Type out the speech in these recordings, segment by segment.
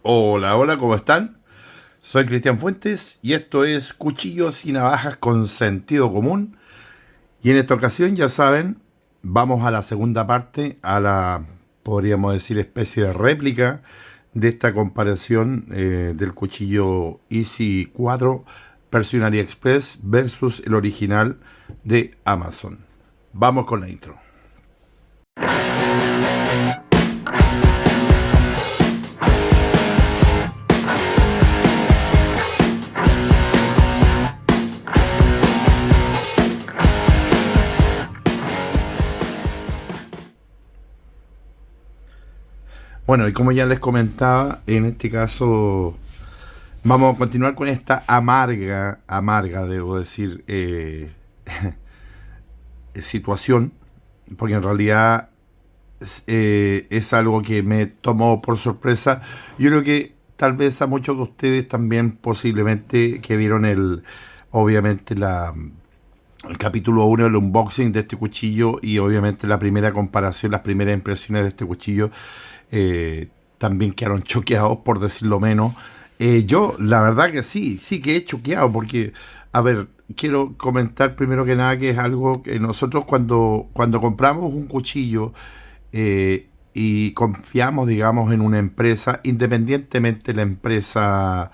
Hola, hola, ¿cómo están? Soy Cristian Fuentes y esto es Cuchillos y Navajas con Sentido Común. Y en esta ocasión, ya saben, vamos a la segunda parte, a la, podríamos decir, especie de réplica de esta comparación del cuchillo Easy 4 versión AliExpress versus el original de Amazon. Vamos con la intro. Bueno, y como ya les comentaba, en este caso vamos a continuar con esta amarga, debo decir, situación, porque en realidad es algo que me tomó por sorpresa. Yo creo que tal vez a muchos de ustedes también posiblemente que vieron obviamente el capítulo 1 del unboxing de este cuchillo y obviamente la primera comparación, las primeras impresiones de este cuchillo, también quedaron choqueados, por decirlo menos. Yo, la verdad que sí que he choqueado, porque, a ver, quiero comentar primero que nada que es algo que nosotros cuando compramos un cuchillo y confiamos, digamos, en una empresa, independientemente de la empresa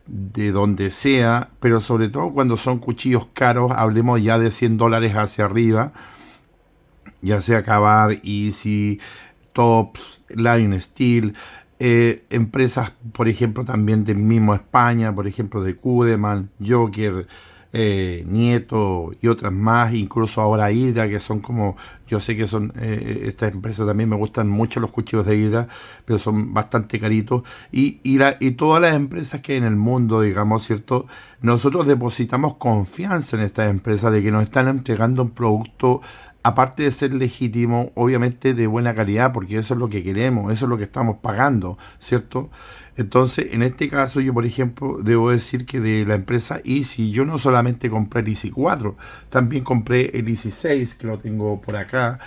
de donde sea, pero sobre todo cuando son cuchillos caros, hablemos ya de $100 hacia arriba, ya sea Cavar, Easy, Tops, Lion Steel, empresas, por ejemplo, también de mismo España, por ejemplo, de Kudeman, Joker, Nieto y otras más, incluso ahora Hydra, que son como, yo sé que son, estas empresas también me gustan mucho los cuchillos de Hydra, pero son bastante caritos, y todas las empresas que hay en el mundo, digamos, ¿cierto? Nosotros depositamos confianza en estas empresas de que nos están entregando un producto, aparte de ser legítimo, obviamente de buena calidad, porque eso es lo que queremos, eso es lo que estamos pagando, ¿cierto? Entonces, en este caso, yo, por ejemplo, debo decir que de la empresa Easy, yo no solamente compré el Easy 4, también compré el Easy 6, que lo tengo por acá,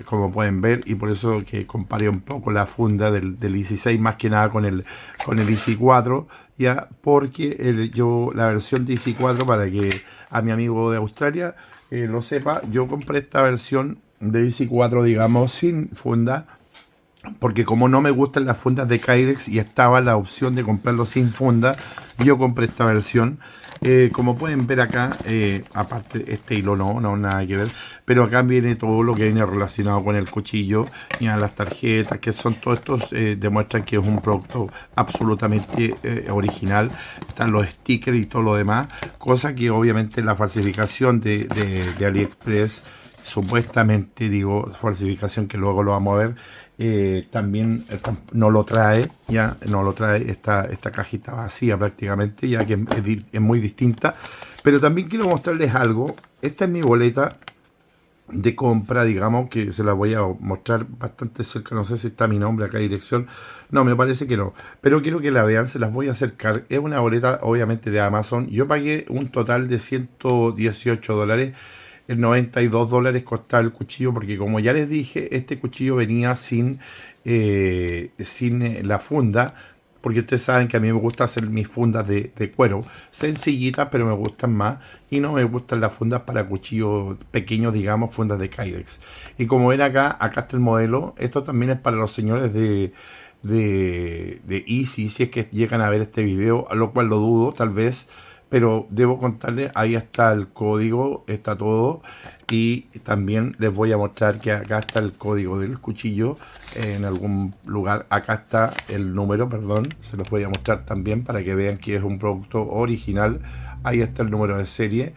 como pueden ver, y por eso que comparé un poco la funda del Easy 6 más que nada con el Easy 4, ya, porque la versión de Easy 4, para que a mi amigo de Australia lo sepa, yo compré esta versión de Easy 4, digamos, sin funda, porque como no me gustan las fundas de Kydex y estaba la opción de comprarlo sin funda, yo compré esta versión. Como pueden ver acá, aparte este hilo no, nada que ver, pero acá viene todo lo que viene relacionado con el cuchillo, ya las tarjetas, que son todos estos, demuestran que es un producto absolutamente original. Están los stickers y todo lo demás, cosa que obviamente la falsificación de AliExpress, supuestamente, digo, falsificación que luego lo vamos a ver, también no lo trae, ya no lo trae esta cajita vacía prácticamente, ya que es muy distinta. Pero también quiero mostrarles algo. Esta es mi boleta de compra, digamos, que se la voy a mostrar bastante cerca. No sé si está mi nombre acá, dirección. No, me parece que no. Pero quiero que la vean, se las voy a acercar. Es una boleta, obviamente, de Amazon. Yo pagué un total de $118. El $92 costaba el cuchillo, porque como ya les dije, este cuchillo venía sin la funda, porque ustedes saben que a mí me gusta hacer mis fundas de cuero, sencillitas, pero me gustan más, y no me gustan las fundas para cuchillos pequeños, digamos, fundas de Kydex. Y como ven acá está el modelo. Esto también es para los señores de Easy, si es que llegan a ver este video, a lo cual lo dudo, tal vez, pero debo contarles, ahí está el código, está todo, y también les voy a mostrar que acá está el código del cuchillo, en algún lugar, acá está el número, perdón, se los voy a mostrar también para que vean que es un producto original. Ahí está el número de serie.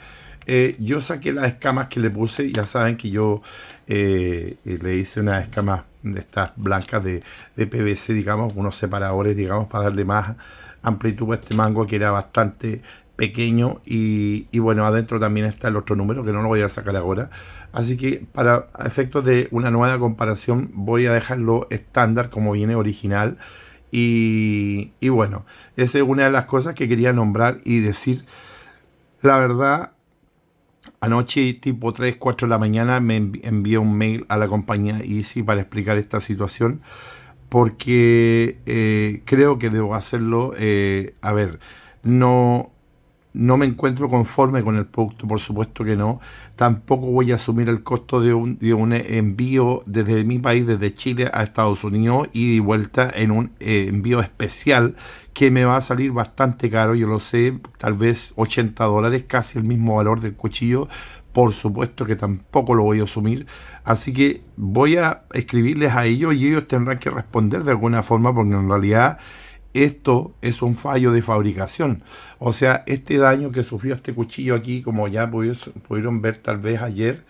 Yo saqué las escamas que le puse, ya saben que yo le hice unas escamas de estas blancas de PVC, digamos, unos separadores, digamos, para darle más amplitud a este mango que era bastante pequeño, y bueno, adentro también está el otro número que no lo voy a sacar ahora, así que para efectos de una nueva comparación voy a dejarlo estándar como viene original, y bueno, esa es una de las cosas que quería nombrar y decir. La verdad, anoche tipo 3 4 de la mañana me envié un mail a la compañía Easy para explicar esta situación, porque creo que debo hacerlo. A ver, no, no me encuentro conforme con el producto, por supuesto que no. Tampoco voy a asumir el costo de un envío desde mi país, desde Chile a Estados Unidos, y de vuelta en un envío especial que me va a salir bastante caro, yo lo sé, tal vez $80, casi el mismo valor del cuchillo. Por supuesto que tampoco lo voy a asumir. Así que voy a escribirles a ellos y ellos tendrán que responder de alguna forma, porque en realidad esto es un fallo de fabricación. O sea, este daño que sufrió este cuchillo aquí, como ya pudieron ver tal vez ayer,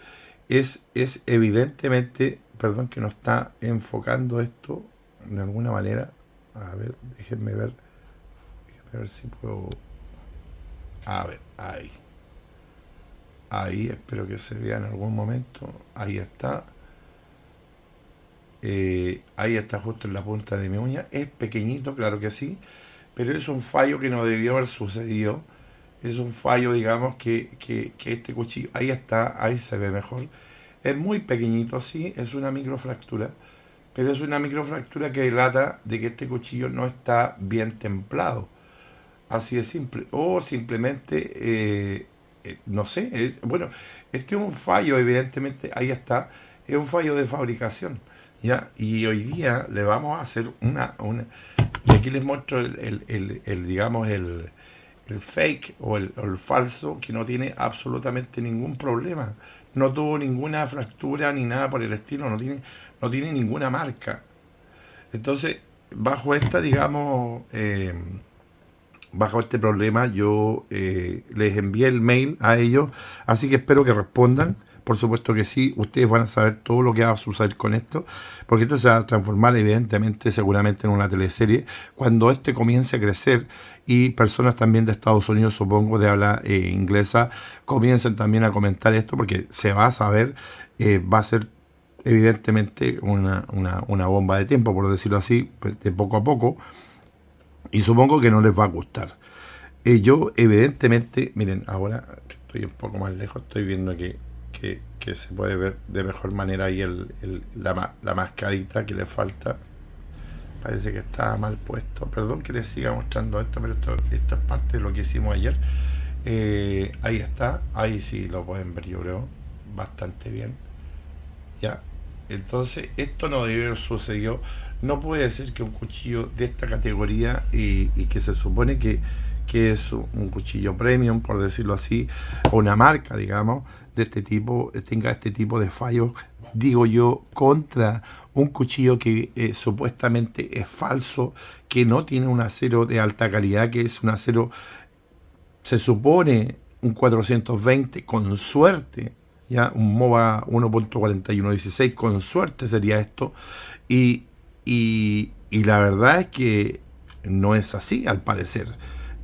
es evidentemente, perdón que no está enfocando esto de alguna manera. A ver, déjenme ver si puedo. A ver, ahí. Ahí, espero que se vea en algún momento. Ahí está. Ahí está justo en la punta de mi uña. Es pequeñito, claro que sí, pero es un fallo que no debió haber sucedido. Es un fallo, digamos, que este cuchillo, ahí está, ahí se ve mejor. Es muy pequeñito, sí, es una microfractura, pero es una microfractura que delata de que este cuchillo no está bien templado. Así de simple. O simplemente, no sé, bueno, este es un fallo, evidentemente, ahí está, es un fallo de fabricación. ¿Ya? Y hoy día le vamos a hacer y aquí les muestro digamos, el fake o el falso, que no tiene absolutamente ningún problema. No tuvo ninguna fractura ni nada por el estilo, no tiene ninguna marca. Entonces, bajo esta, digamos, bajo este problema, yo les envié el mail a ellos, así que espero que respondan. Por supuesto que sí, ustedes van a saber todo lo que va a suceder con esto, porque esto se va a transformar evidentemente, seguramente en una teleserie, cuando este comience a crecer y personas también de Estados Unidos, supongo, de habla inglesa, comiencen también a comentar esto, porque se va a saber, va a ser evidentemente una bomba de tiempo, por decirlo así, de poco a poco, y supongo que no les va a gustar. Yo evidentemente, miren, ahora que estoy un poco más lejos, estoy viendo que se puede ver de mejor manera ahí la mascarita que le falta. Parece que está mal puesto. Perdón que les siga mostrando esto, pero esto es parte de lo que hicimos ayer. Ahí está, ahí sí lo pueden ver, yo creo, bastante bien. Ya, entonces esto no debe haber sucedido. No puede ser que un cuchillo de esta categoría y que se supone que es un cuchillo premium, por decirlo así, o una marca, digamos, de este tipo, tenga este tipo de fallos, digo yo, contra un cuchillo que supuestamente es falso, que no tiene un acero de alta calidad, que es un acero, se supone, un 420, con suerte, ya un MOVA 1.4116, con suerte sería esto, y, y la verdad es que no es así, al parecer.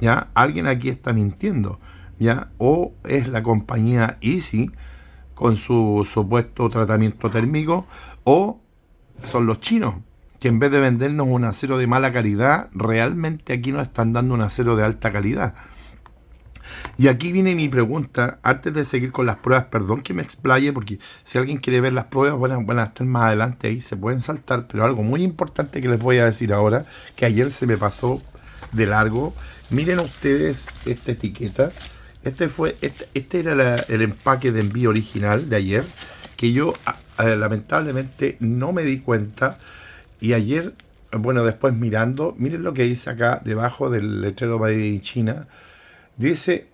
¿Ya? Alguien aquí está mintiendo, ¿ya? O es la compañía Easy con su supuesto tratamiento térmico, o son los chinos, que en vez de vendernos un acero de mala calidad, realmente aquí nos están dando un acero de alta calidad. Y aquí viene mi pregunta, antes de seguir con las pruebas, perdón que me explaye, porque si alguien quiere ver las pruebas, van a estar más adelante ahí, se pueden saltar, pero algo muy importante que les voy a decir ahora, que ayer se me pasó de largo. Miren ustedes esta etiqueta. Este era el empaque de envío original de ayer, que yo lamentablemente no me di cuenta. Y ayer, bueno, después mirando, miren lo que dice acá debajo del letrero Made in China. Dice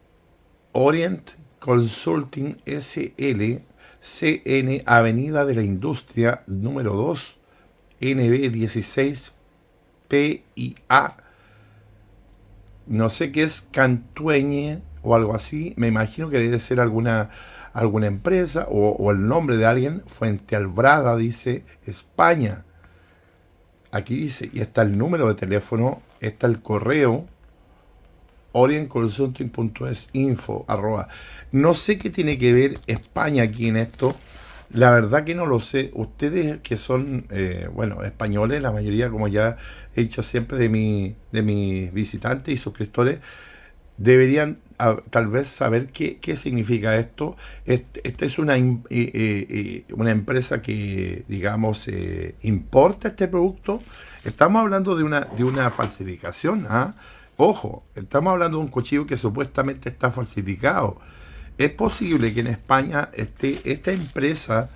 Orient Consulting SL, CN, Avenida de la Industria, número 2, NB 16 PIA. No sé qué es Cantueñe o algo así. Me imagino que debe ser alguna empresa o el nombre de alguien. Fuente Albrada, dice España. Aquí dice, y está el número de teléfono, está el correo, orientconsulting.es info arroba. No sé qué tiene que ver España aquí en esto. La verdad que no lo sé. Ustedes que son, bueno, españoles, la mayoría, como ya he dicho siempre de mis visitantes y suscriptores, deberían tal vez saber qué significa esto. Esta es una empresa que, digamos, importa este producto. Estamos hablando de una falsificación, ¿ah? Ojo, estamos hablando de un cuchillo que supuestamente está falsificado. ¿Es posible que en España esté esta empresa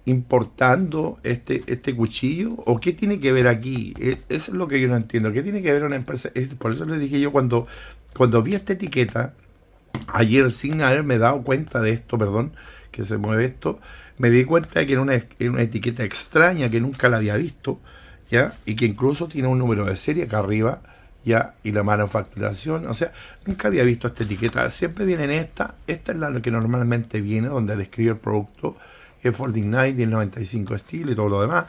importando este cuchillo? ¿O qué tiene que ver aquí? Eso es lo que yo no entiendo. ¿Qué tiene que ver una empresa? Por eso le dije yo cuando vi esta etiqueta, ayer sin haberme dado cuenta de esto, perdón, que se mueve esto, me di cuenta de que era una etiqueta extraña que nunca la había visto, ¿ya? Y que incluso tiene un número de serie acá arriba, ¿ya? Y la manufacturación, o sea, nunca había visto esta etiqueta, siempre viene en esta es la que normalmente viene, donde describe el producto, es 49, 1095 estilo y todo lo demás,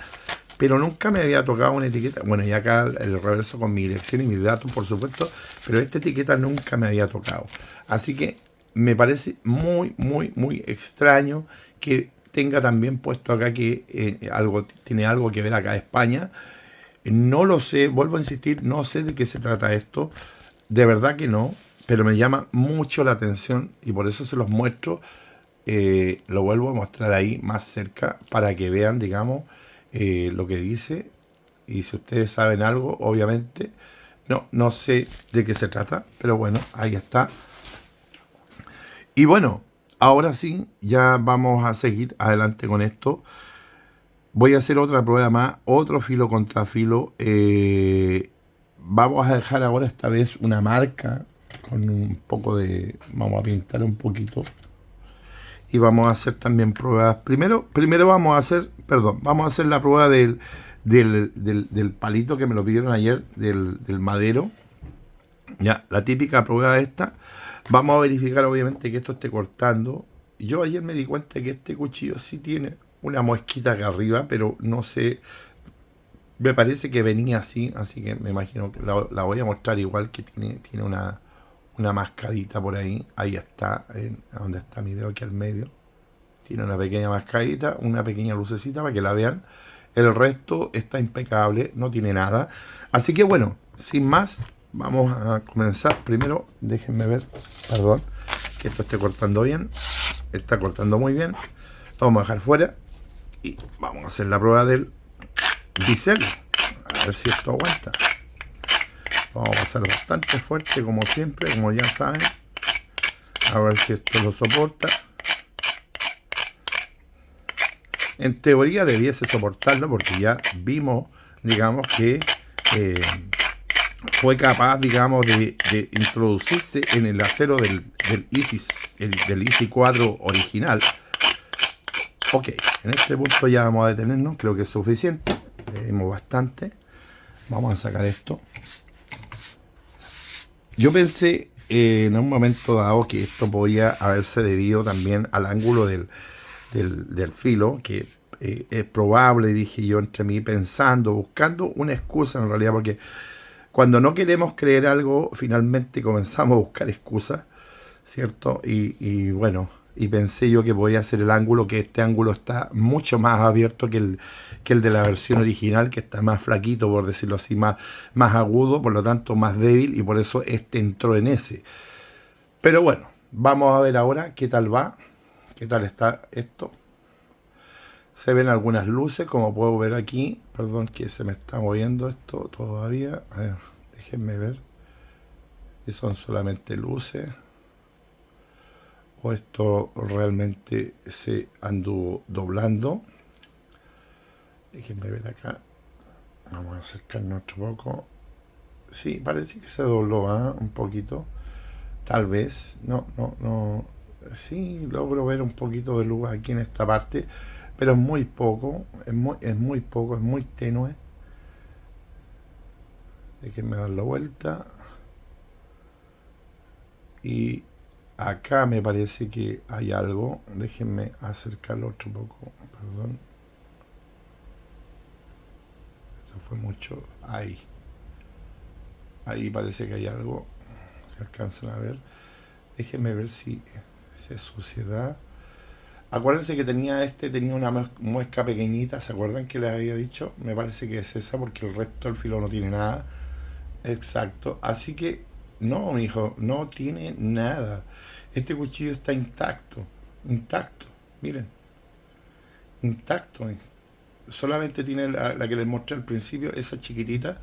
pero nunca me había tocado una etiqueta, bueno, y acá el reverso con mi dirección y mis datos, por supuesto, pero esta etiqueta nunca me había tocado. Así que me parece muy, muy, muy extraño que tenga también puesto acá que tiene algo que ver acá España. No lo sé, vuelvo a insistir, no sé de qué se trata esto, de verdad que no, pero me llama mucho la atención y por eso se los muestro. Lo vuelvo a mostrar ahí más cerca para que vean, digamos, lo que dice. Y si ustedes saben algo, obviamente, no sé de qué se trata, pero bueno, ahí está. Y bueno, ahora sí, ya vamos a seguir adelante con esto. Voy a hacer otra prueba más, otro filo contra filo. Vamos a dejar ahora esta vez una marca con un poco de... Vamos a pintar un poquito. Y vamos a hacer también pruebas. Primero vamos a hacer la prueba del palito que me lo pidieron ayer, del madero. Ya, la típica prueba esta. Vamos a verificar obviamente que esto esté cortando. Yo ayer me di cuenta que este cuchillo sí tiene una mosquita acá arriba, pero no sé, me parece que venía así que me imagino que la voy a mostrar igual que tiene una mascadita por ahí. Ahí está, donde está mi dedo aquí al medio. Tiene una pequeña mascadita, una pequeña lucecita para que la vean. El resto está impecable, no tiene nada. Así que bueno, sin más, vamos a comenzar. Primero, déjenme ver, perdón, que esto esté cortando bien. Está cortando muy bien. Vamos a dejar fuera y vamos a hacer la prueba del bisel. A ver si esto aguanta. Vamos a pasar bastante fuerte, como siempre, como ya saben. A ver si esto lo soporta. En teoría debiese soportarlo porque ya vimos, digamos, que fue capaz, digamos, de introducirse en el acero del ISI 4 original. Ok, en este punto ya vamos a detenernos, creo que es suficiente. Le dimos bastante. Vamos a sacar esto. Yo pensé en un momento dado que esto podía haberse debido también al ángulo del filo, que es probable, dije yo entre mí, pensando, buscando una excusa en realidad, porque cuando no queremos creer algo, finalmente comenzamos a buscar excusas, ¿cierto? Y bueno, y pensé yo que podía ser el ángulo, que este ángulo está mucho más abierto que el de la versión original, que está más flaquito, por decirlo así, más agudo, por lo tanto más débil, y por eso este entró en ese. Pero bueno, vamos a ver ahora qué tal va, qué tal está esto. Se ven algunas luces, como puedo ver aquí. Perdón que se me está moviendo esto todavía. A ver, déjenme ver si son solamente luces o esto realmente se anduvo doblando. Déjenme ver acá. Vamos a acercarnos otro poco. Sí, parece que se dobló, ¿eh? Un poquito. Tal vez. No. Sí, logro ver un poquito de luz aquí en esta parte, pero es muy poco, es muy poco, es muy tenue. Déjenme dar la vuelta. Y acá me parece que hay algo. Déjenme acercarlo otro poco. Perdón. Eso fue mucho. Ahí parece que hay algo. Se alcanzan a ver. Déjenme ver si es suciedad. Acuérdense que tenía una muesca pequeñita, ¿se acuerdan que les había dicho? Me parece que es esa porque el resto del filo no tiene nada. Exacto. Así que No, mi hijo, no tiene nada. Este cuchillo está intacto, intacto. Miren, intacto. Solamente tiene la que les mostré al principio, esa chiquitita.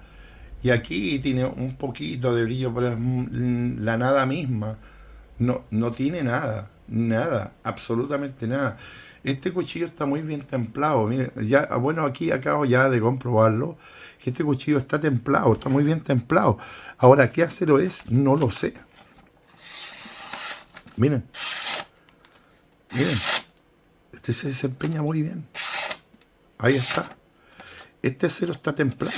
Y aquí tiene un poquito de brillo, pero es la nada misma. No, no tiene nada, nada, absolutamente nada. Este cuchillo está muy bien templado. Miren, ya, bueno, aquí acabo ya de comprobarlo. Que este cuchillo está templado, está muy bien templado. Ahora, ¿qué acero es? No lo sé. Miren, miren, este se desempeña muy bien. Ahí está. Este acero está templado.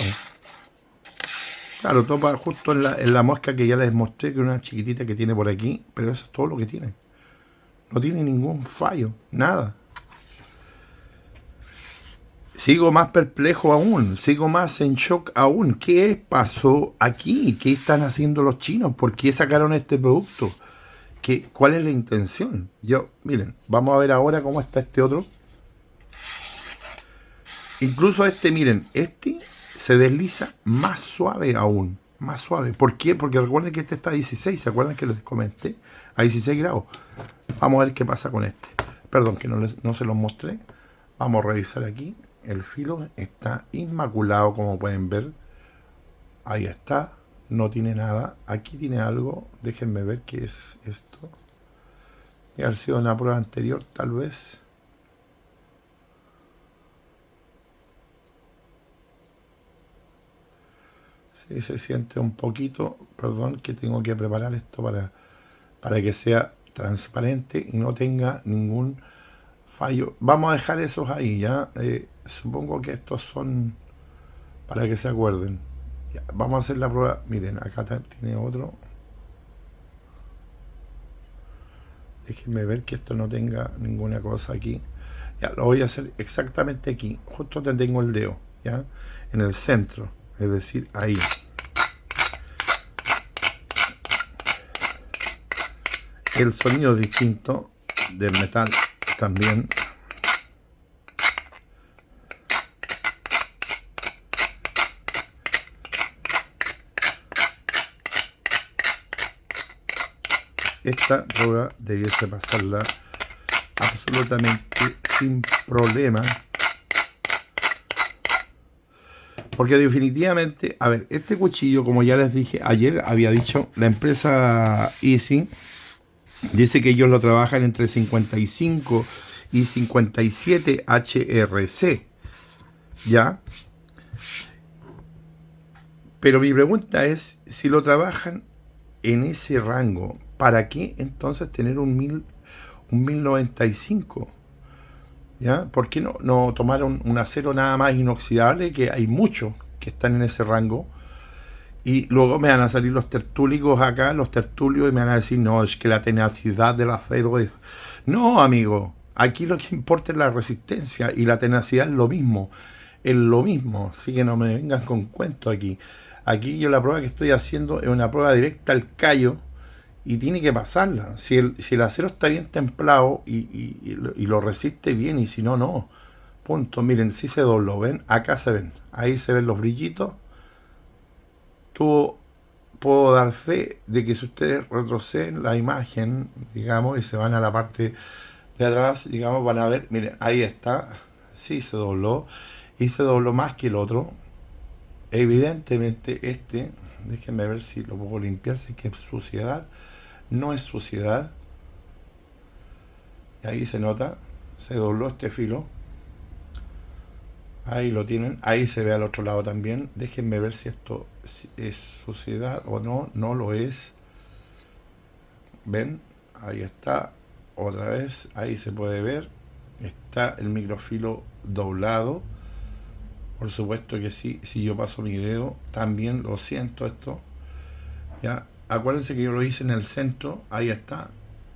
Claro, topa justo en la mosca que ya les mostré, que es una chiquitita que tiene por aquí, pero eso es todo lo que tiene. No tiene ningún fallo, nada. Sigo más perplejo aún, sigo más en shock aún. ¿Qué pasó aquí? ¿Qué están haciendo los chinos? ¿Por qué sacaron este producto? ¿Cuál es la intención? Miren, vamos a ver ahora cómo está este otro. Incluso este, miren, este se desliza más suave aún, más suave. ¿Por qué? Porque recuerden que este está a 16, ¿se acuerdan que les comenté? A 16 grados. Vamos a ver qué pasa con este. Perdón que no se los mostré. Vamos a revisar aquí. El filo está inmaculado, como pueden ver. Ahí está. No tiene nada. Aquí tiene algo. Déjenme ver qué es esto. Y haber sido una prueba anterior, tal vez. Sí, se siente un poquito. Perdón, que tengo que preparar esto para que sea transparente y no tenga ningún fallo. Vamos a dejar esos ahí, ¿ya? Supongo que estos son para que se acuerden. Ya, vamos a hacer la prueba. Miren, acá tiene otro. Déjenme ver que esto no tenga ninguna cosa aquí. Ya, lo voy a hacer exactamente aquí. Justo donde tengo el dedo, ¿ya? En el centro. Es decir, ahí. El sonido es distinto del metal también. Esta prueba debiese pasarla absolutamente sin problema. Porque definitivamente, a ver, este cuchillo, como ya les dije ayer, había dicho, la empresa Easy dice que ellos lo trabajan entre 55 y 57 HRC, ¿ya? Pero mi pregunta es, si lo trabajan en ese rango, ¿para qué entonces tener un 1095? ¿Ya? ¿Por qué no tomaron un acero nada más inoxidable? Que hay muchos que están en ese rango. Y luego me van a salir los tertúlicos acá, los tertulios, y me van a decir, no, es que la tenacidad del acero es... No, amigo, aquí lo que importa es la resistencia y la tenacidad es lo mismo. Es lo mismo, así que no me vengan con cuentos aquí. Aquí yo la prueba que estoy haciendo es una prueba directa al callo y tiene que pasarla. Si el acero está bien templado y lo resiste bien, y si no, no. Punto. Miren, si se dobló, ¿ven? Acá se ven. Ahí se ven los brillitos. Puedo dar fe de que si ustedes retroceden la imagen, digamos, y se van a la parte de atrás, digamos, van a ver, miren, ahí está. Sí se dobló. Y se dobló más que el otro. Evidentemente déjenme ver si lo puedo limpiar, si es que es suciedad. No es suciedad. Y ahí se nota, se dobló este filo. Ahí lo tienen, ahí se ve al otro lado también. Déjenme ver si esto es suciedad o no, no lo es. ¿Ven? Ahí está, otra vez, ahí se puede ver. Está el microfilo doblado. Por supuesto que sí, si yo paso mi dedo, también lo siento esto. Ya, acuérdense que yo lo hice en el centro, ahí está,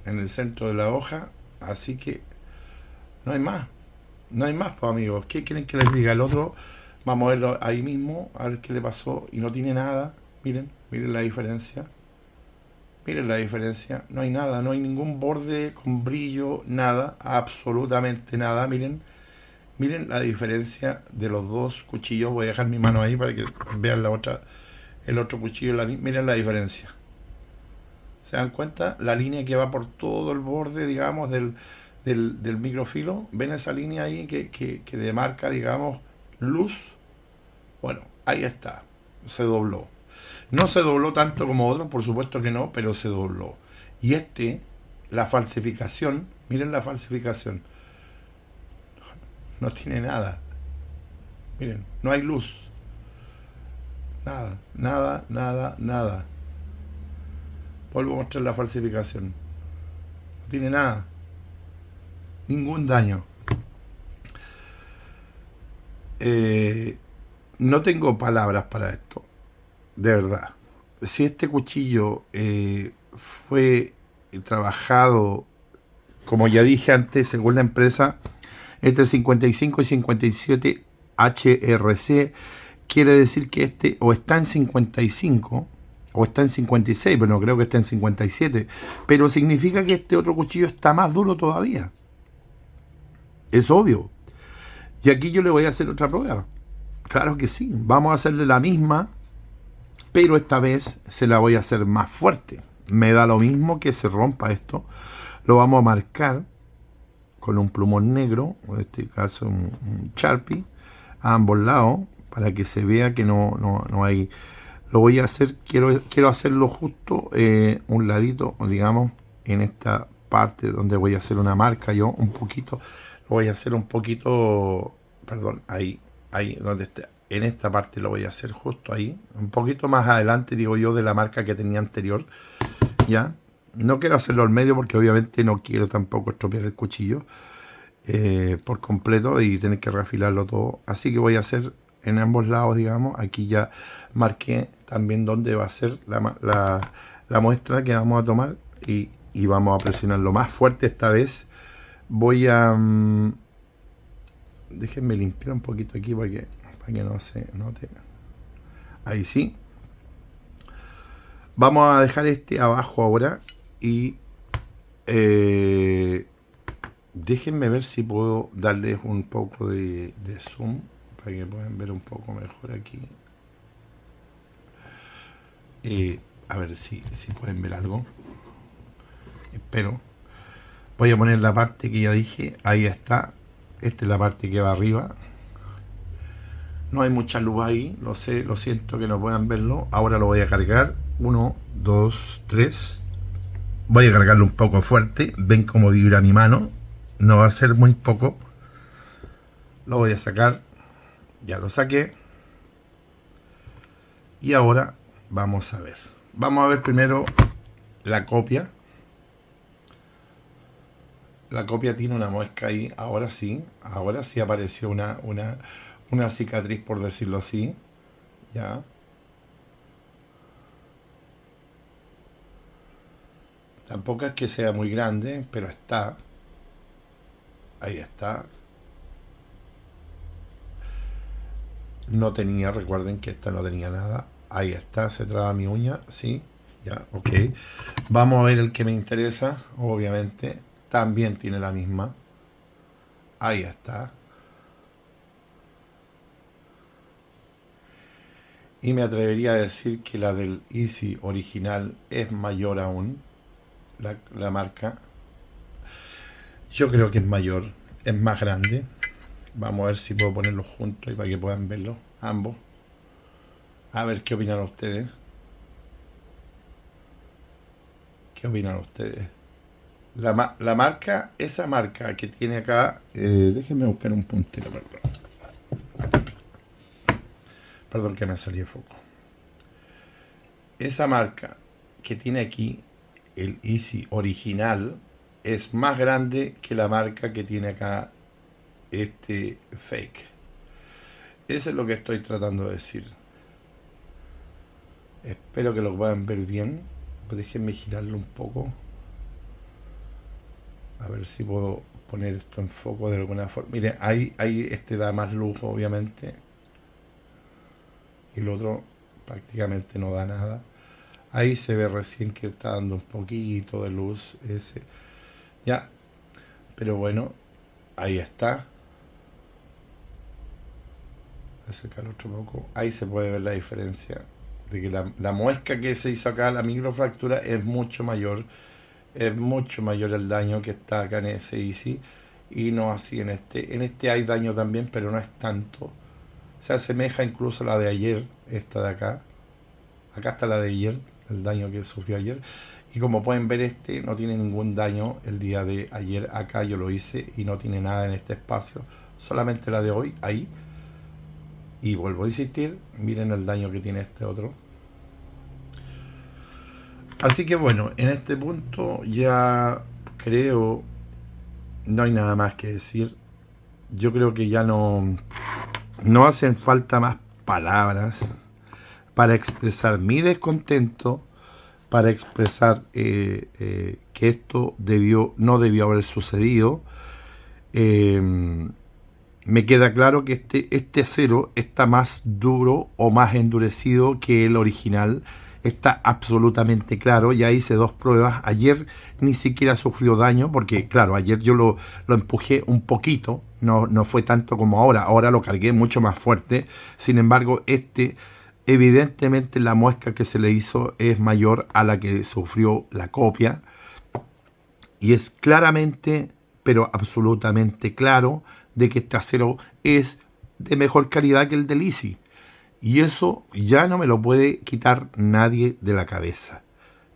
en el centro de la hoja, así que no hay más. No hay más, pues amigos. ¿Qué quieren que les diga? El otro, vamos a verlo ahí mismo, a ver qué le pasó. Y no tiene nada. Miren, miren la diferencia. Miren la diferencia. No hay nada, no hay ningún borde con brillo, nada, absolutamente nada. Miren, miren la diferencia de los dos cuchillos. Voy a dejar mi mano ahí para que vean el otro cuchillo. Miren la diferencia. ¿Se dan cuenta? La línea que va por todo el borde, digamos, del microfilo. ¿Ven esa línea ahí que demarca, digamos, luz? Bueno, ahí está. Se dobló. No se dobló tanto como otros, por supuesto que no, pero se dobló. Y la falsificación, miren la falsificación, no tiene nada. Miren, no hay luz. Nada, nada, nada, nada. Vuelvo a mostrar la falsificación. No tiene nada. Ningún daño. Eh, no tengo palabras para esto. De verdad. Si este cuchillo fue trabajado, como ya dije antes, según la empresa, entre 55 y 57 HRC, quiere decir que este o está en 55 o está en 56, pero no creo que esté en 57, pero significa que este otro cuchillo está más duro todavía. Es obvio. Y aquí yo le voy a hacer otra prueba. Claro que sí, vamos a hacerle la misma, pero esta vez se la voy a hacer más fuerte. Me da lo mismo que se rompa esto. Lo vamos a marcar con un plumón negro, en este caso un Sharpie, a ambos lados, para que se vea que no hay. Lo voy a hacer, quiero hacerlo justo un ladito, digamos, en esta parte donde voy a hacer una marca yo, un poquito. Lo voy a hacer un poquito, perdón, ahí donde está. En esta parte lo voy a hacer justo ahí, un poquito más adelante, digo yo, de la marca que tenía anterior, ¿ya? No quiero hacerlo al medio porque obviamente no quiero tampoco estropear el cuchillo por completo y tener que reafilarlo todo. Así que voy a hacer en ambos lados, digamos. Aquí ya marqué también dónde va a ser la muestra que vamos a tomar y vamos a presionarlo más fuerte esta vez. Voy a... déjenme limpiar un poquito aquí para que no se note. Ahí sí. Vamos a dejar este abajo ahora y déjenme ver si puedo darles un poco de zoom para que puedan ver un poco mejor aquí. A ver si pueden ver algo. Espero. Voy a poner la parte que ya dije. Ahí está. Esta es la parte que va arriba. No hay mucha luz ahí. Lo sé, lo siento que no puedan verlo. Ahora lo voy a cargar. 1, 2, 3. Voy a cargarlo un poco fuerte. Ven cómo vibra mi mano. No va a ser muy poco. Lo voy a sacar. Ya lo saqué. Y ahora vamos a ver. Vamos a ver primero la copia. La copia tiene una muesca ahí. Ahora sí apareció una cicatriz, por decirlo así. Ya. Tampoco es que sea muy grande, pero está. Ahí está. No tenía, recuerden que esta no tenía nada. Ahí está, se traba mi uña, sí. Ya, ok. Vamos a ver el que me interesa, obviamente. También tiene la misma. Ahí está. Y me atrevería a decir que la del Easy original es mayor aún. La marca. Yo creo que es mayor. Es más grande. Vamos a ver si puedo ponerlos juntos y para que puedan verlos ambos. A ver qué opinan ustedes. ¿Qué opinan ustedes? La marca, esa marca que tiene acá, déjenme buscar un puntero, perdón que me salí de foco. Esa marca que tiene aquí, el Easy original, es más grande que la marca que tiene acá este fake. Eso es lo que estoy tratando de decir. Espero que lo puedan ver bien. Déjenme girarlo un poco. A ver si puedo poner esto en foco de alguna forma. Miren, ahí este da más luz, obviamente. Y el otro prácticamente no da nada. Ahí se ve recién que está dando un poquito de luz ese. Ya. Pero bueno, ahí está. Acercar otro poco. Ahí se puede ver la diferencia de que la muesca que se hizo acá, la microfractura, es mucho mayor el daño que está acá en ese Easy, y no así en este hay daño también, pero no es tanto. Se asemeja incluso a la de ayer, esta de acá. Acá está la de ayer, el daño que sufrió ayer. Y como pueden ver, este no tiene ningún daño el día de ayer. Acá yo lo hice y no tiene nada en este espacio. Solamente la de hoy, ahí. Y vuelvo a insistir, miren el daño que tiene este otro. Así que bueno, en este punto ya creo, no hay nada más que decir. Yo creo que ya no hacen falta más palabras para expresar mi descontento, para expresar que esto no debió haber sucedido. Me queda claro que este acero está más duro o más endurecido que el original. Está absolutamente claro. Ya hice 2 pruebas. Ayer ni siquiera sufrió daño porque, claro, ayer yo lo empujé un poquito. No fue tanto como ahora. Ahora lo cargué mucho más fuerte. Sin embargo, evidentemente la muesca que se le hizo es mayor a la que sufrió la copia. Y es claramente, pero absolutamente claro, de que este acero es de mejor calidad que el del Easy. Y eso ya no me lo puede quitar nadie de la cabeza.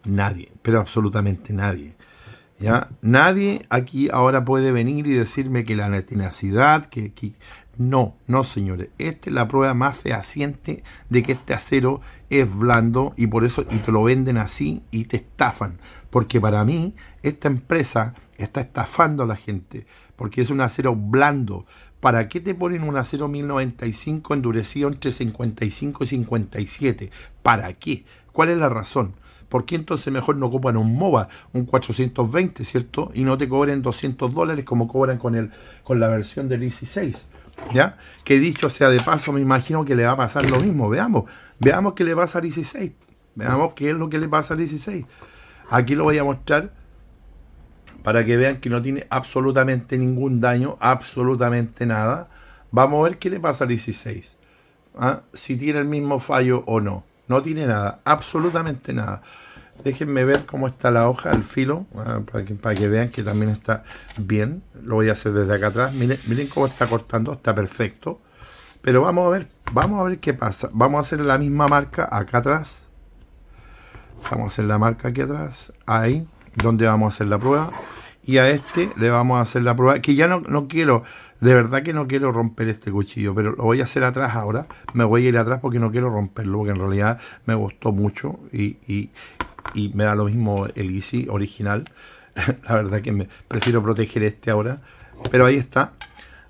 Nadie, pero absolutamente nadie. ¿Ya? Nadie aquí ahora puede venir y decirme que la tenacidad, no, señores. Esta es la prueba más fehaciente de que este acero es blando, y por eso y te lo venden así y te estafan. Porque para mí esta empresa está estafando a la gente, porque es un acero blando. ¿Para qué te ponen un acero 1095 endurecido entre 55 y 57? ¿Para qué? ¿Cuál es la razón? ¿Por qué entonces mejor no ocupan un MOBA, un 420, ¿cierto? Y no te cobren $200 como cobran con la versión del Easy 6, ¿ya? Que dicho sea de paso, me imagino que le va a pasar lo mismo. Veamos qué le pasa al Easy 6. Veamos qué es lo que le pasa al Easy 6. Aquí lo voy a mostrar para que vean que no tiene absolutamente ningún daño, absolutamente nada. Vamos a ver qué le pasa al Easy 6. ¿Ah? Si tiene el mismo fallo o no. No tiene nada, absolutamente nada. Déjenme ver cómo está la hoja, el filo, para que vean que también está bien. Lo voy a hacer desde acá atrás. Miren cómo está cortando, está perfecto. Pero vamos a ver qué pasa. Vamos a hacer la misma marca acá atrás. Vamos a hacer la marca aquí atrás, ahí, donde vamos a hacer la prueba. Y a este le vamos a hacer la prueba, que ya no quiero, de verdad que no quiero romper este cuchillo, pero lo voy a hacer atrás ahora. Me voy a ir atrás porque no quiero romperlo, porque en realidad me gustó mucho y me da lo mismo el Easy original. La verdad que prefiero proteger este ahora. Pero ahí está,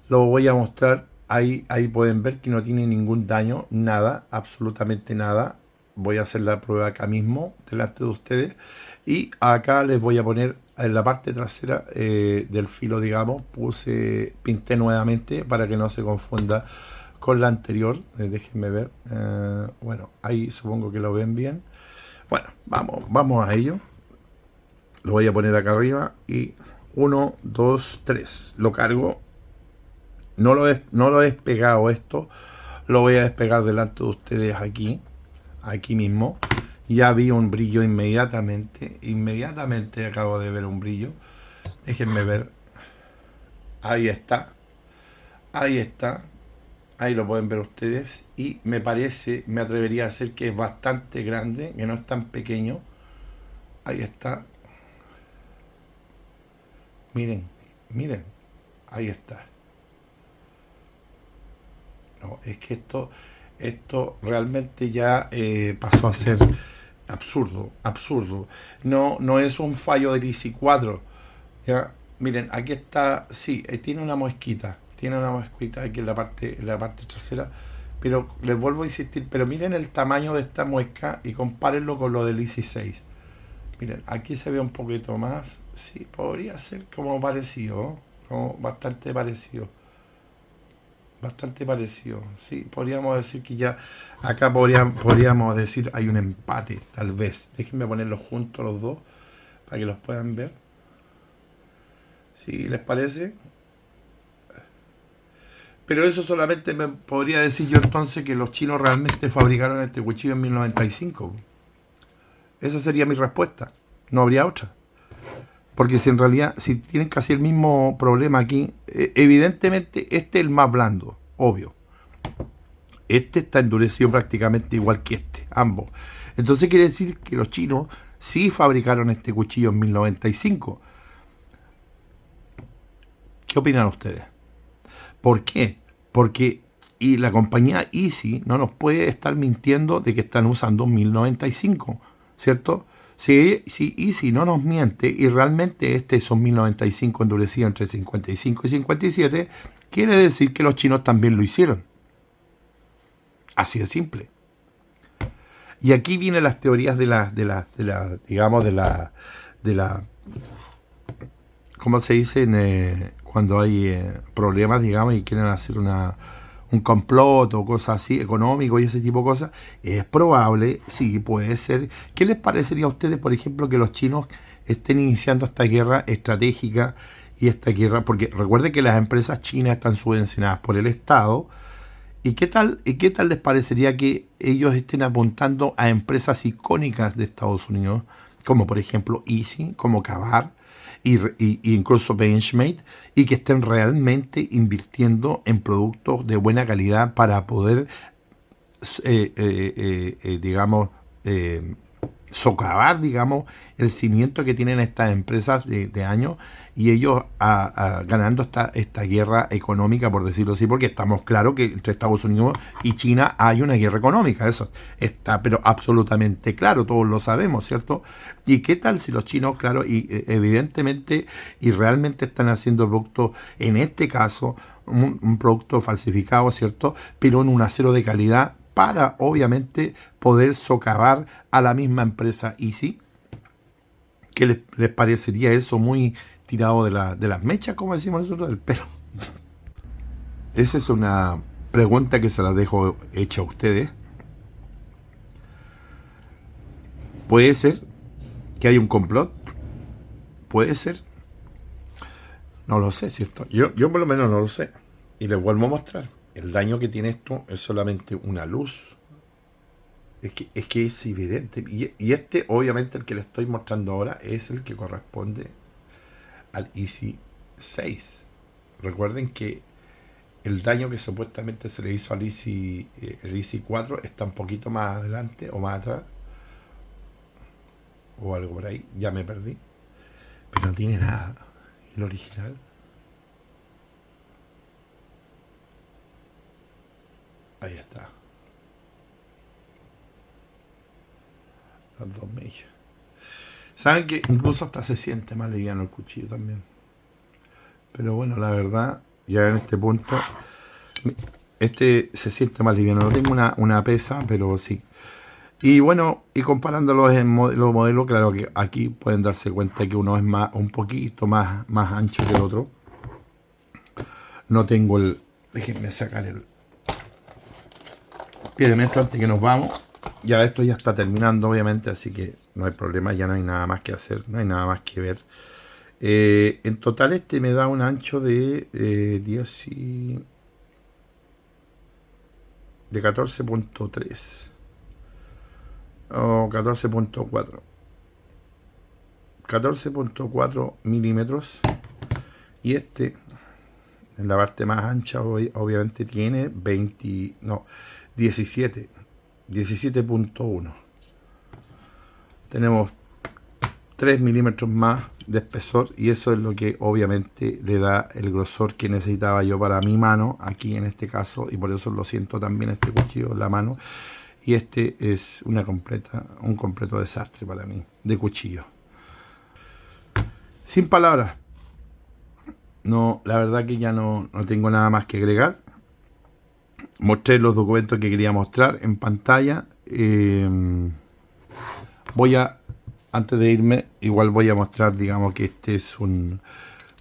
lo voy a mostrar. Ahí pueden ver que no tiene ningún daño, nada, absolutamente nada. Voy a hacer la prueba acá mismo, delante de ustedes. Y acá les voy a poner en la parte trasera del filo, digamos, pinté nuevamente para que no se confunda con la anterior. Déjenme ver. Bueno, ahí supongo que lo ven bien. Bueno, vamos a ello. Lo voy a poner acá arriba y 1, 2, 3. Lo cargo. No lo he despegado esto. Lo voy a despegar delante de ustedes aquí mismo. Ya vi un brillo inmediatamente acabo de ver un brillo. Déjenme ver. Ahí está, ahí lo pueden ver ustedes. Y me atrevería a decir que es bastante grande, que no es tan pequeño. Ahí está. Miren, ahí está. No, es que esto realmente ya pasó a ser absurdo. No es un fallo del Easy 4. Ya, miren, aquí está, sí, tiene una mosquita aquí en la parte trasera, pero les vuelvo a insistir, pero miren el tamaño de esta muesca y compárenlo con lo del Easy 6. Miren, aquí se ve un poquito más, sí, podría ser como parecido, como bastante parecido, sí, podríamos decir que ya, acá podríamos decir hay un empate, tal vez. Déjenme ponerlos juntos los dos, para que los puedan ver. ¿Sí les parece? Pero eso solamente me podría decir yo entonces que los chinos realmente fabricaron este cuchillo en 1095. Esa sería mi respuesta. No habría otra. Porque si en realidad, si tienen casi el mismo problema aquí, evidentemente este es el más blando, obvio. Este está endurecido prácticamente igual que este, ambos. Entonces quiere decir que los chinos sí fabricaron este cuchillo en 1095. ¿Qué opinan ustedes? ¿Por qué? Porque y la compañía Easy no nos puede estar mintiendo de que están usando 1095, ¿cierto? Si Easy no nos miente y realmente este son 1095 endurecido entre 55 y 57, quiere decir que los chinos también lo hicieron. Así de simple. Y aquí vienen las teorías digamos, de la, ¿cómo se dice? Cuando hay problemas, digamos, y quieren hacer un complot o cosas así, económico y ese tipo de cosas, es probable, sí, puede ser. ¿Qué les parecería a ustedes, por ejemplo, que los chinos estén iniciando esta guerra estratégica y esta guerra? Porque recuerden que las empresas chinas están subvencionadas por el Estado. ¿Y qué tal les parecería que ellos estén apuntando a empresas icónicas de Estados Unidos, como por ejemplo Easy, como Cavar y incluso Benchmade, y que estén realmente invirtiendo en productos de buena calidad para poder, digamos, socavar, digamos, el cimiento que tienen estas empresas de años y ellos ganando esta guerra económica, por decirlo así, porque estamos claros que entre Estados Unidos y China hay una guerra económica, eso está pero absolutamente claro, todos lo sabemos, ¿cierto? ¿Y qué tal si los chinos, claro, y evidentemente y realmente están haciendo productos, en este caso, un producto falsificado, ¿cierto? Pero en un acero de calidad para, obviamente, poder socavar a la misma empresa Easy? ¿Qué les parecería eso muy tirado de las mechas, como decimos nosotros, del pelo? Esa es una pregunta que se la dejo hecha a ustedes. Puede ser que hay un complot, puede ser, no lo sé, ¿cierto? Yo por lo menos no lo sé. Y les vuelvo a mostrar. El daño que tiene esto es solamente una luz. Es que es evidente. Y este, obviamente, el que les estoy mostrando ahora es el que corresponde al Easy 6. Recuerden que el daño que supuestamente se le hizo al el Easy 4 está un poquito más adelante o más atrás. O algo por ahí. Ya me perdí. Pero no tiene nada. El original. Ahí está. Las dos millas. Saben que incluso hasta se siente más liviano el cuchillo también. Pero bueno, la verdad, ya en este punto, este se siente más liviano. No tengo una pesa, pero sí. Y bueno, y comparándolos en los modelos, claro que aquí pueden darse cuenta que uno es un poquito más ancho que el otro. No tengo el... Déjenme sacar el... Mientras antes que nos vamos. Ya esto ya está terminando, obviamente, así que no hay problema, ya no hay nada más que hacer, no hay nada más que ver. En total este me da un ancho de 10 de 14.3 o 14.4 milímetros, y este en la parte más ancha obviamente tiene 17.1. Tenemos 3 milímetros más de espesor, y eso es lo que obviamente le da el grosor que necesitaba yo para mi mano aquí en este caso, y por eso lo siento también este cuchillo en la mano. Y este es un completo desastre para mí de cuchillo. Sin palabras. No, la verdad que ya no tengo nada más que agregar. Mostré los documentos que quería mostrar en pantalla. Antes de irme, igual voy a mostrar, digamos, que este es un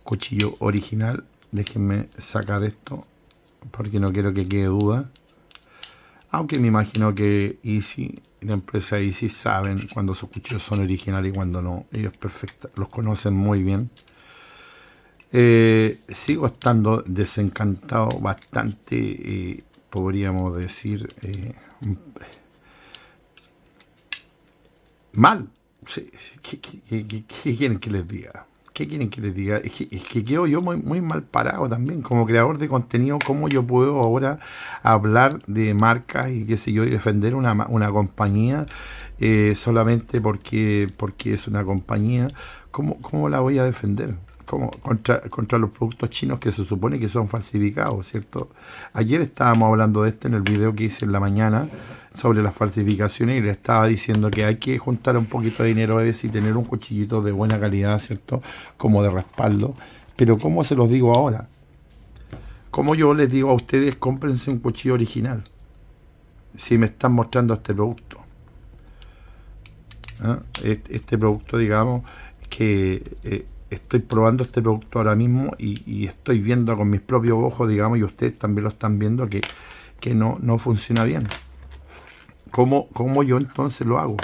cuchillo original. Déjenme sacar esto, porque no quiero que quede duda. Aunque me imagino que Easy, la empresa Easy, saben cuando sus cuchillos son originales y cuando no. Ellos los conocen muy bien. Sigo estando desencantado bastante, podríamos decir, mal. Sí, ¿qué quieren que les diga? ¿Qué quieren que les diga? Es que quedo yo muy mal parado también como creador de contenido. ¿Cómo yo puedo ahora hablar de marcas y qué sé yo y defender una compañía solamente porque es una compañía? ¿Cómo la voy a defender? Como contra los productos chinos que se supone que son falsificados, ¿cierto? Ayer estábamos hablando de esto en el video que hice en la mañana sobre las falsificaciones y le estaba diciendo que hay que juntar un poquito de dinero a veces y tener un cuchillito de buena calidad, ¿cierto? Como de respaldo. Pero ¿cómo se los digo ahora? ¿Cómo yo les digo a ustedes, cómprense un cuchillo original? Si me están mostrando este producto. ¿Ah? Este producto, digamos, que estoy probando este producto ahora mismo y estoy viendo con mis propios ojos, digamos, y ustedes también lo están viendo, que no funciona bien. ¿Cómo yo entonces lo hago?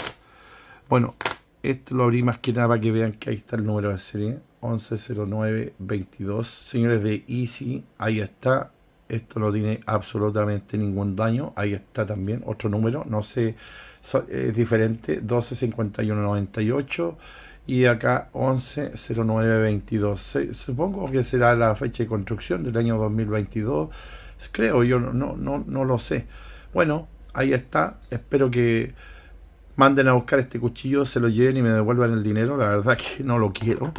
Bueno, esto lo abrí más que nada para que vean que ahí está el número de serie, 110922. Señores de Easy, ahí está. Esto no tiene absolutamente ningún daño. Ahí está también otro número, no sé, es diferente, 125198 y acá 110922. Supongo que será la fecha de construcción del año 2022. Creo, yo no lo sé. Bueno, ahí está. Espero que manden a buscar este cuchillo, se lo lleven y me devuelvan el dinero. La verdad que no lo quiero.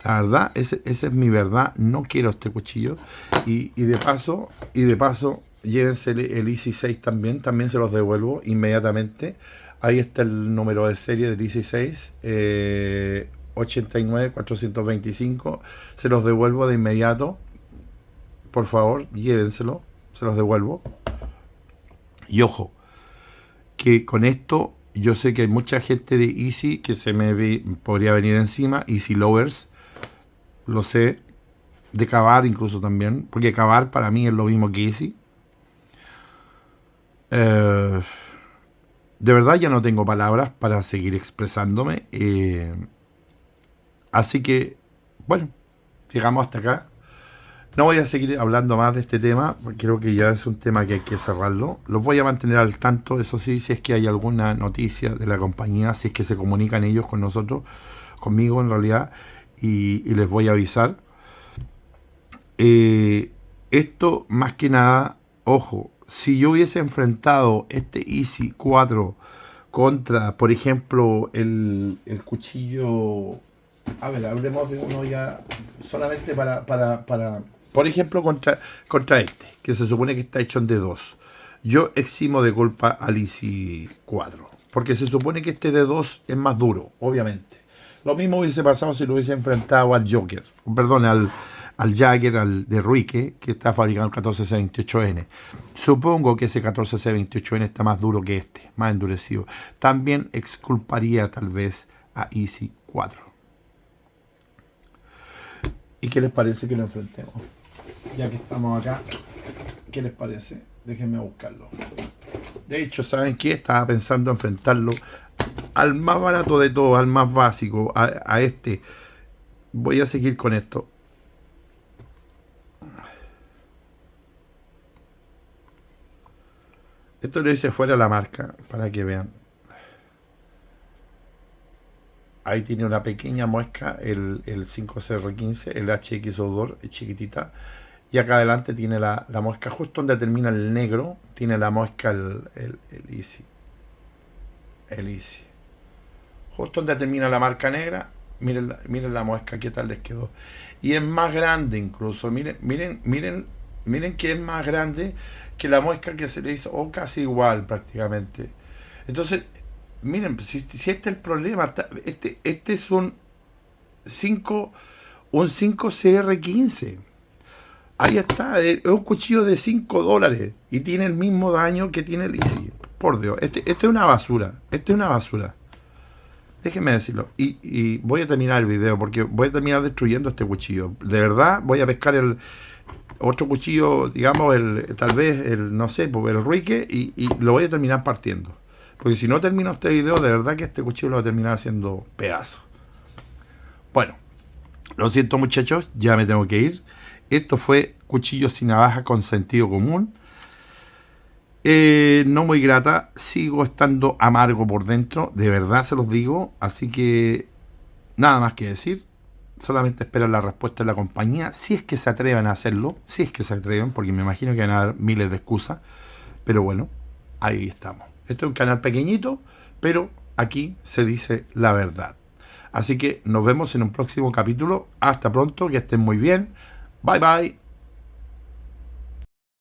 La verdad, esa es mi verdad. No quiero este cuchillo. Y de paso, llévense el Easy 6 también. También se los devuelvo inmediatamente. Ahí está el número de serie del Easy 6. 89425. Se los devuelvo de inmediato. Por favor, llévenselo. Se los devuelvo. Y ojo, que con esto yo sé que hay mucha gente de Easy que podría venir encima, Easy Lovers, lo sé, de Cavar incluso también, porque Cavar para mí es lo mismo que Easy. De verdad ya no tengo palabras para seguir expresándome, así que, bueno, llegamos hasta acá. No voy a seguir hablando más de este tema, porque creo que ya es un tema que hay que cerrarlo. Los voy a mantener al tanto, eso sí, si es que hay alguna noticia de la compañía, si es que se comunican ellos con nosotros, conmigo en realidad, y les voy a avisar. Esto, más que nada, ojo, si yo hubiese enfrentado este Easy 4 contra, por ejemplo, el cuchillo... A ver, hablemos de uno ya solamente para por ejemplo, contra este, que se supone que está hecho en D2. Yo eximo de culpa al Easy 4, porque se supone que este D2 es más duro, obviamente. Lo mismo hubiese pasado si lo hubiese enfrentado al Joker, perdón, al Jagger, al de Ruike, que está fabricado el 14C28N. Supongo que ese 14C28N está más duro que este, más endurecido. También exculparía tal vez a Easy 4. ¿Y qué les parece que lo enfrentemos? Ya que estamos acá, ¿qué les parece? Déjenme buscarlo. De hecho, ¿saben qué? Estaba pensando enfrentarlo al más barato de todos, al más básico, a este. Voy a seguir con esto. Esto le hice fuera la marca, para que vean. Ahí tiene una pequeña muesca, el 5CR15, el HX Odor, es chiquitita. Y acá adelante tiene la muesca, justo donde termina el negro, tiene la muesca el Easy. El Easy. Justo donde termina la marca negra, miren la muesca, qué tal les quedó. Y es más grande incluso, miren que es más grande que la muesca que se le hizo, o casi igual prácticamente. Entonces, miren, si este es el problema, este es un 5CR15. Ahí está, es un cuchillo de $5 y tiene el mismo daño que tiene el Easy. Por Dios, este es una basura. Este es una basura. Déjenme decirlo. Y voy a terminar el video porque voy a terminar destruyendo este cuchillo. De verdad, voy a pescar el otro cuchillo, digamos, tal vez no sé, el Ruike, y lo voy a terminar partiendo. Porque si no termino este video, de verdad que este cuchillo lo va a terminar haciendo pedazos. Bueno, Lo siento, muchachos, ya me tengo que ir. Esto fue Cuchillos y Navajas con Sentido Común. No muy grata, sigo estando amargo por dentro, de verdad se los digo, así que nada más que decir, solamente espero la respuesta de la compañía, si es que se atreven a hacerlo, si es que se atreven, porque me imagino que van a dar miles de excusas, pero bueno, ahí estamos. Esto es un canal pequeñito, pero aquí se dice la verdad. Así que nos vemos en un próximo capítulo, hasta pronto, que estén muy bien, bye bye.